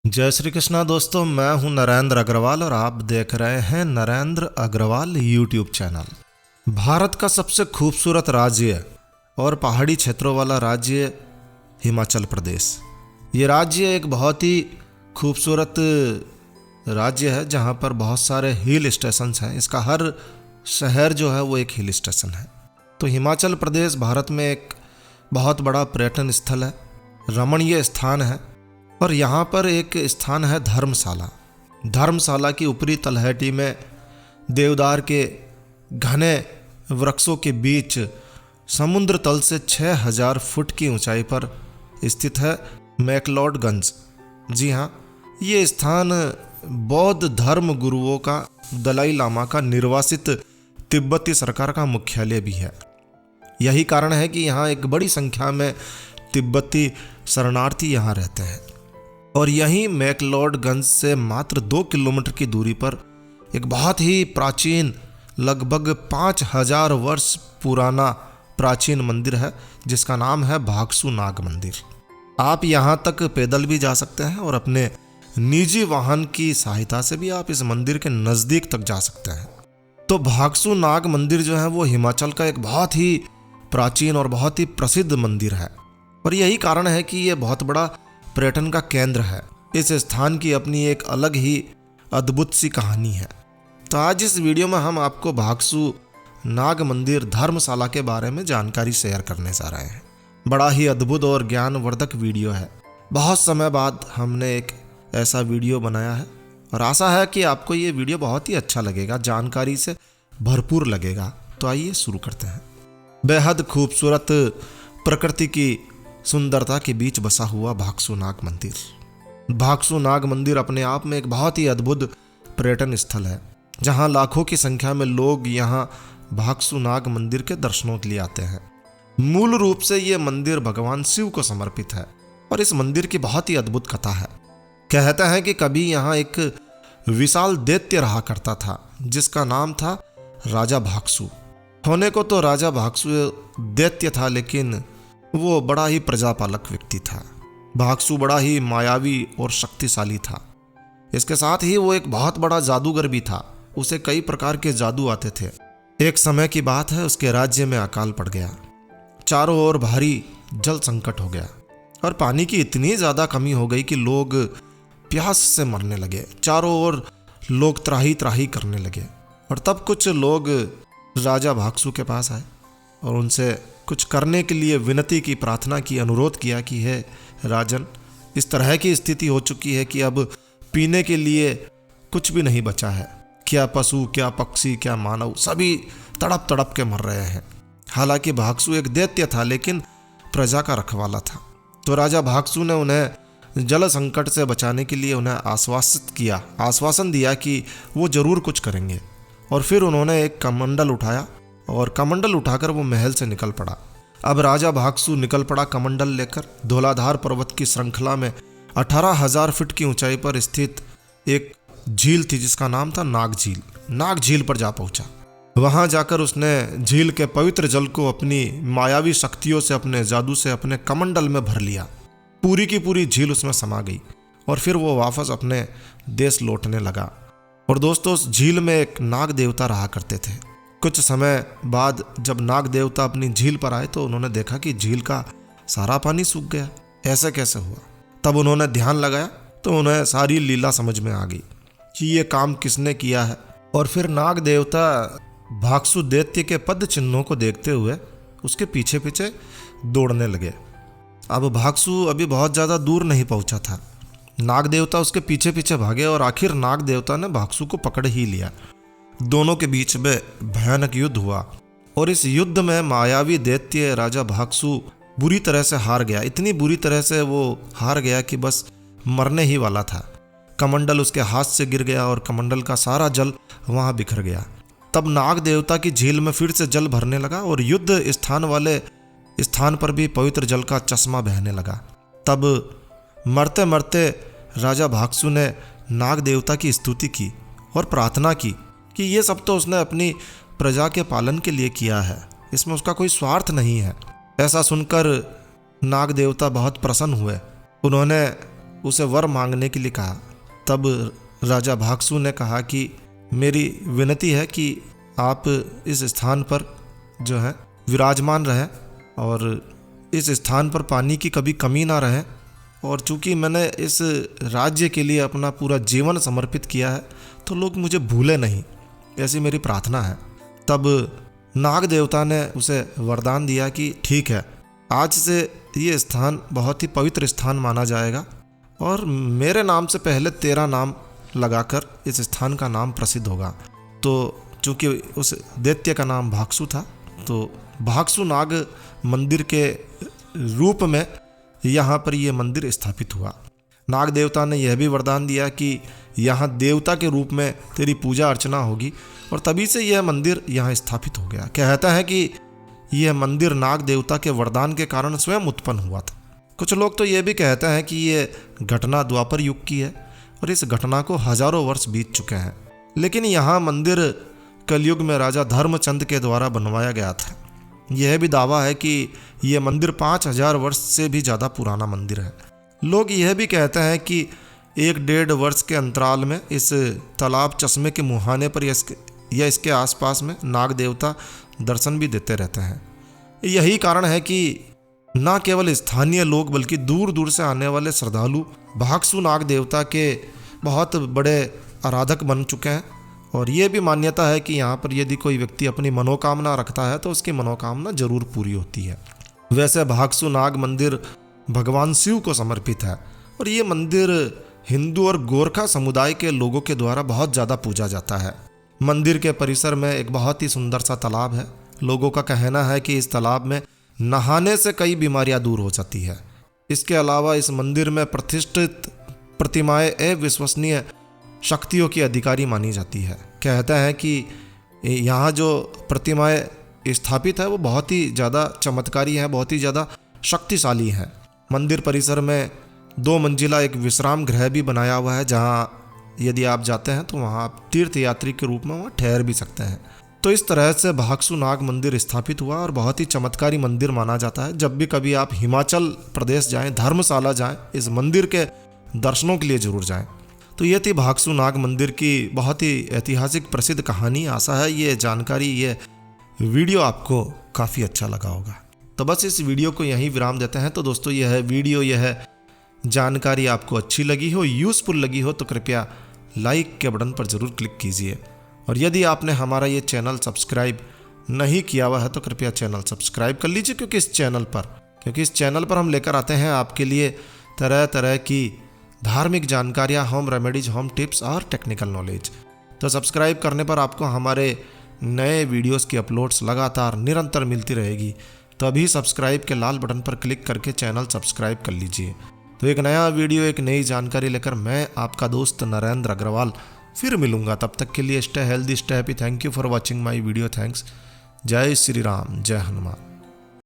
जय श्री कृष्णा दोस्तों, मैं हूं नरेंद्र अग्रवाल और आप देख रहे हैं नरेंद्र अग्रवाल यूट्यूब चैनल। भारत का सबसे खूबसूरत राज्य और पहाड़ी क्षेत्रों वाला राज्य हिमाचल प्रदेश। ये राज्य एक बहुत ही खूबसूरत राज्य है जहां पर बहुत सारे हिल स्टेशंस हैं। इसका हर शहर जो है वो एक हिल स्टेशन है। तो हिमाचल प्रदेश भारत में एक बहुत बड़ा पर्यटन स्थल है, रमणीय स्थान है। और यहाँ पर एक स्थान है धर्मशाला। धर्मशाला की ऊपरी तलहटी में देवदार के घने वृक्षों के बीच समुद्र तल से 6000 फुट की ऊंचाई पर स्थित है मैक्लोडगंज। जी हाँ, ये स्थान बौद्ध धर्म गुरुओं का, दलाई लामा का निर्वासित तिब्बती सरकार का मुख्यालय भी है। यही कारण है कि यहाँ एक बड़ी संख्या में तिब्बती शरणार्थी यहाँ रहते हैं। और यहीं मैक्लोडगंज से मात्र 2 किलोमीटर की दूरी पर एक बहुत ही प्राचीन, लगभग 5000 वर्ष पुराना प्राचीन मंदिर है जिसका नाम है भागसू नाग मंदिर। आप यहाँ तक पैदल भी जा सकते हैं और अपने निजी वाहन की सहायता से भी आप इस मंदिर के नज़दीक तक जा सकते हैं। तो भागसू नाग मंदिर जो है वो हिमाचल का एक बहुत ही प्राचीन और बहुत ही प्रसिद्ध मंदिर है। और यही कारण है कि ये बहुत बड़ा पर्यटन का केंद्र है। इस स्थान की अपनी एक अलग ही अद्भुत सी कहानी है। तो आज इस वीडियो में हम आपको भागसू नाग मंदिर धर्मशाला के बारे में जानकारी शेयर करने जा रहे हैं। बड़ा ही अद्भुत और ज्ञानवर्धक वीडियो है। बहुत समय बाद हमने एक ऐसा वीडियो बनाया है और आशा है कि आपको ये वीडियो बहुत ही अच्छा लगेगा, जानकारी से भरपूर लगेगा। तो आइए शुरू करते हैं। बेहद खूबसूरत प्रकृति की सुंदरता के बीच बसा हुआ भागसू नाग मंदिर। भागसू नाग मंदिर अपने आप में एक बहुत ही अद्भुत पर्यटन स्थल है जहां लाखों की संख्या में लोग यहां भागसू नाग मंदिर के दर्शनों के लिए आते हैं। मूल रूप से ये मंदिर भगवान शिव को समर्पित है और इस मंदिर की बहुत ही अद्भुत कथा है। कहते हैं कि कभी यहाँ एक विशाल दैत्य रहा करता था जिसका नाम था राजा भागसू। होने को तो राजा भागसू दैत्य था, लेकिन वो बड़ा ही प्रजापालक व्यक्ति था। भागसू बड़ा ही मायावी और शक्तिशाली था। इसके साथ ही वो एक बहुत बड़ा जादूगर भी था। उसे कई प्रकार के जादू आते थे। एक समय की बात है, उसके राज्य में अकाल पड़ गया। चारों ओर भारी जल संकट हो गया और पानी की इतनी ज़्यादा कमी हो गई कि लोग प्यास से मरने लगे। चारों ओर लोग त्राही त्राही करने लगे। और तब कुछ लोग राजा भागसू के पास आए और उनसे कुछ करने के लिए विनती की, प्रार्थना की, अनुरोध किया कि हे राजन, इस तरह की स्थिति हो चुकी है कि अब पीने के लिए कुछ भी नहीं बचा है। क्या पशु, क्या पक्षी, क्या मानव, सभी तड़प तड़प के मर रहे हैं। हालांकि भागसू एक दैत्य था लेकिन प्रजा का रखवाला था। तो राजा भागसू ने उन्हें जल संकट से बचाने के लिए उन्हें आश्वासन दिया कि वो जरूर कुछ करेंगे। और फिर उन्होंने एक कमंडल उठाया और कमंडल उठाकर वो महल से निकल पड़ा। अब राजा भागसू निकल पड़ा कमंडल लेकर। धौलाधार पर्वत की श्रृंखला में 18,000 फीट की ऊंचाई पर स्थित एक झील थी जिसका नाम था नाग झील। नाग झील पर जा पहुंचा। वहां जाकर उसने झील के पवित्र जल को अपनी मायावी शक्तियों से, अपने जादू से अपने कमंडल में भर लिया। पूरी की पूरी झील उसमें समा गई और फिर वो वापस अपने देश लौटने लगा। और दोस्तों, उस झील में एक नाग देवता रहा करते थे। कुछ समय बाद जब नाग देवता अपनी झील पर आए तो उन्होंने देखा कि झील का सारा पानी सूख गया। ऐसे कैसे हुआ? तब उन्होंने ध्यान लगाया तो उन्हें सारी लीला समझ में आ गई कि ये काम किसने किया है। और फिर नाग देवता भागसू दैत्य के पद चिन्हों को देखते हुए उसके पीछे पीछे दौड़ने लगे। अब भागसू अभी बहुत ज़्यादा दूर नहीं पहुंचा था। नाग देवता उसके पीछे पीछे भागे और आखिर नाग देवता ने भागसू को पकड़ ही लिया। दोनों के बीच में भयानक युद्ध हुआ और इस युद्ध में मायावी दैत्य राजा भागसू बुरी तरह से हार गया। इतनी बुरी तरह से वो हार गया कि बस मरने ही वाला था। कमंडल उसके हाथ से गिर गया और कमंडल का सारा जल वहां बिखर गया। तब नाग देवता की झील में फिर से जल भरने लगा और युद्ध स्थान वाले स्थान पर भी पवित्र जल का चश्मा बहने लगा। तब मरते मरते राजा भागसू ने नाग देवता की स्तुति की और प्रार्थना की कि ये सब तो उसने अपनी प्रजा के पालन के लिए किया है, इसमें उसका कोई स्वार्थ नहीं है। ऐसा सुनकर नाग देवता बहुत प्रसन्न हुए। उन्होंने उसे वर मांगने के लिए कहा। तब राजा भागसु ने कहा कि मेरी विनती है कि आप इस स्थान पर जो है विराजमान रहें और इस स्थान पर पानी की कभी कमी ना रहे, और चूंकि मैंने इस राज्य के लिए अपना पूरा जीवन समर्पित किया है तो लोग मुझे भूले नहीं, ऐसी मेरी प्रार्थना है। तब नाग देवता ने उसे वरदान दिया कि ठीक है, आज से ये स्थान बहुत ही पवित्र स्थान माना जाएगा और मेरे नाम से पहले तेरा नाम लगाकर इस स्थान का नाम प्रसिद्ध होगा। तो चूँकि उस दैत्य का नाम भागसु था, तो भागसु नाग मंदिर के रूप में यहाँ पर ये मंदिर स्थापित हुआ। नाग देवता ने यह भी वरदान दिया कि यहाँ देवता के रूप में तेरी पूजा अर्चना होगी, और तभी से यह मंदिर यहाँ स्थापित हो गया। कहता है कि यह मंदिर नाग देवता के वरदान के कारण स्वयं उत्पन्न हुआ था। कुछ लोग तो ये भी कहते हैं कि ये घटना द्वापर युग की है और इस घटना को हजारों वर्ष बीत चुके हैं, लेकिन यहाँ मंदिर कलयुग में राजा धर्मचंद के द्वारा बनवाया गया था। यह भी दावा है कि यह मंदिर 5000 वर्ष से भी ज़्यादा पुराना मंदिर है। लोग यह भी कहते हैं कि 1-1.5 वर्ष के अंतराल में इस तालाब चश्मे के मुहाने पर या इसके आसपास में नाग देवता दर्शन भी देते रहते हैं। यही कारण है कि न केवल स्थानीय लोग बल्कि दूर दूर से आने वाले श्रद्धालु भागसु नाग देवता के बहुत बड़े आराधक बन चुके हैं, और ये भी मान्यता है कि यहाँ पर यदि कोई व्यक्ति अपनी मनोकामना रखता है तो उसकी मनोकामना जरूर पूरी होती है। वैसे भागसु नाग मंदिर भगवान शिव को समर्पित है, और ये मंदिर हिंदू और गोरखा समुदाय के लोगों के द्वारा बहुत ज़्यादा पूजा जाता है। मंदिर के परिसर में एक बहुत ही सुंदर सा तालाब है। लोगों का कहना है कि इस तालाब में नहाने से कई बीमारियां दूर हो जाती है। इसके अलावा इस मंदिर में प्रतिष्ठित प्रतिमाएं अविश्वसनीय शक्तियों की अधिकारी मानी जाती है। कहते हैं कि यहाँ जो प्रतिमाएं स्थापित है वो बहुत ही ज़्यादा चमत्कारी हैं, बहुत ही ज़्यादा शक्तिशाली हैं। मंदिर परिसर में 2 मंजिला एक विश्राम गृह भी बनाया हुआ है, जहाँ यदि आप जाते हैं तो वहाँ आप तीर्थ यात्री के रूप में वहाँ ठहर भी सकते हैं। तो इस तरह से भागसु नाग मंदिर स्थापित हुआ और बहुत ही चमत्कारी मंदिर माना जाता है। जब भी कभी आप हिमाचल प्रदेश जाएं, धर्मशाला जाएं, इस मंदिर के दर्शनों के लिए जरूर जाएं। तो ये थी भागसु नाग मंदिर की बहुत ही ऐतिहासिक प्रसिद्ध कहानी। आशा है ये जानकारी, ये वीडियो आपको काफ़ी अच्छा लगा होगा। तो बस इस वीडियो को यहीं विराम देते हैं। तो दोस्तों यह वीडियो, यह जानकारी आपको अच्छी लगी हो, यूज़फुल लगी हो तो कृपया लाइक के बटन पर ज़रूर क्लिक कीजिए, और यदि आपने हमारा ये चैनल सब्सक्राइब नहीं किया हुआ है तो कृपया चैनल सब्सक्राइब कर लीजिए, क्योंकि इस चैनल पर हम लेकर आते हैं आपके लिए तरह तरह की धार्मिक जानकारियाँ, होम रेमेडीज, होम टिप्स और टेक्निकल नॉलेज। तो सब्सक्राइब करने पर आपको हमारे नए वीडियोस की अपलोड्स लगातार निरंतर मिलती रहेगी। तो अभी सब्सक्राइब के लाल बटन पर क्लिक करके चैनल सब्सक्राइब कर लीजिए। तो एक नया वीडियो, एक नई जानकारी लेकर मैं आपका दोस्त नरेंद्र अग्रवाल फिर मिलूंगा। तब तक के लिए stay healthy, stay happy. Thank you for watching my video. Thanks. जय श्री राम, जय हनुमान।